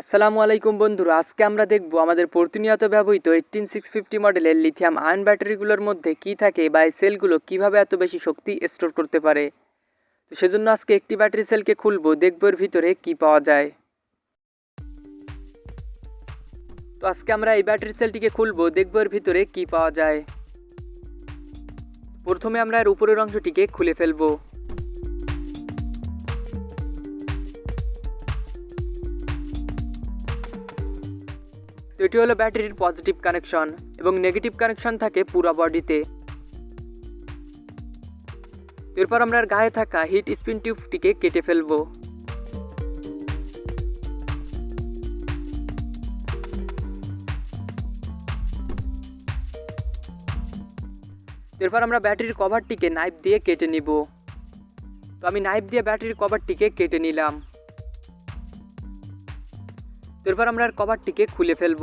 আসসালামু আলাইকুম বন্ধুরা, আজকে আমরা দেখব আমাদের প্রতিনিয়ত ব্যবহৃত 18650 মডেলের লিথিয়াম আয়ন ব্যাটারিগুলোর মধ্যে কি থাকে বা এই সেলগুলো কিভাবে এত বেশি শক্তি স্টোর করতে পারে। তো সেজন্য আজকে একটি ব্যাটারি সেলকে খুলব, দেখব এর ভিতরে কি পাওয়া যায়। তো আজকে আমরা এই ব্যাটারি সেলটিকে খুলব, দেখব এর ভিতরে কি পাওয়া যায়। প্রথমে আমরা এর উপরের অংশটিকে খুলে ফেলব। তো এটি হলো ব্যাটারির পজিটিভ কানেকশন এবং নেগেটিভ কানেকশন থাকে পুরো বডিতে। এরপর আমরা গায়ে থাকা হিট স্পিন টিউবটিকে কেটে ফেলব। এরপর আমরা ব্যাটারির কভারটিকে নাইফ দিয়ে কেটে নিব। তো আমি নাইফ দিয়ে ব্যাটারির কভারটিকে কেটে নিলাম। এরপর আমরা কভারটিকে খুলে ফেলব।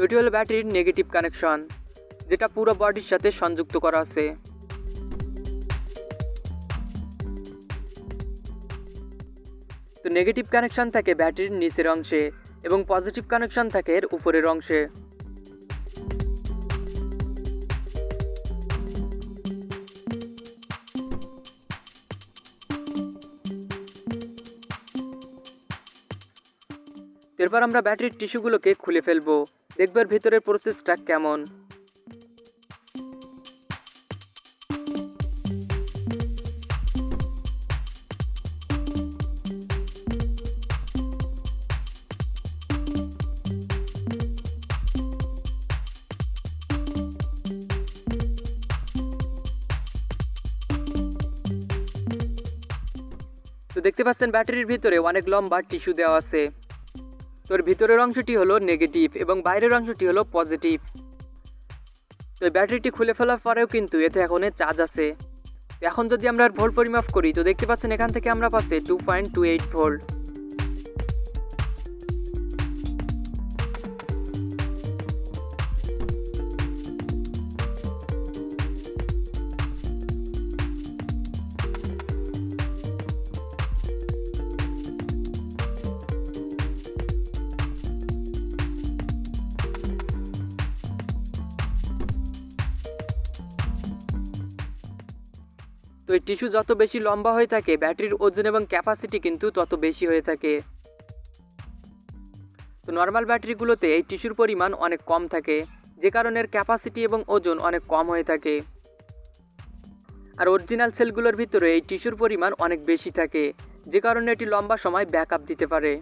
এটি হলো ব্যাটারির নেগেটিভ কানেকশন, যেটা পুরো বডির সাথে সংযুক্ত করা আছে। তো নেগেটিভ কানেকশন থাকে ব্যাটারির নিচের অংশে এবং পজিটিভ কানেকশন থাকে এর উপরের অংশে। এরপর আমরা ব্যাটারির টিস্যুগুলোকে খুলে ফেলবো, দেখব এর ভিতরের প্রসেসটা কেমন। তো দেখতে পাচ্ছেন ব্যাটারির ভিতরে অনেক লম্বা টিস্যু দেওয়া আছে। তোর ভিতরের অংশটি হলো নেগেটিভ এবং বাইরের অংশটি হলো পজিটিভ। তো ব্যাটারিটি খুলে ফেলার পরেও কিন্তু এতে এখন চার্জ আছে। এখন যদি আমরা ভোল্ট পরিমাপ করি, তো দেখতে পাচ্ছেন এখান থেকে আমরা পাচ্ছি 2.28 ভোল্ট। তো এই টিস্যু যত বেশি লম্বা হয়ে থাকে, ব্যাটারির ওজন এবং ক্যাপাসিটি কিন্তু তত বেশি হয়ে থাকে। তো নর্মাল ব্যাটারিগুলোতে এই টিস্যুর পরিমাণ অনেক কম থাকে, যে কারণে এর ক্যাপাসিটি এবং ওজন অনেক কম হয়ে থাকে। আর অরিজিনাল সেলগুলোর ভিতরে এই টিস্যুর পরিমাণ অনেক বেশি থাকে, যে কারণে এটি লম্বা সময় ব্যাকআপ দিতে পারে।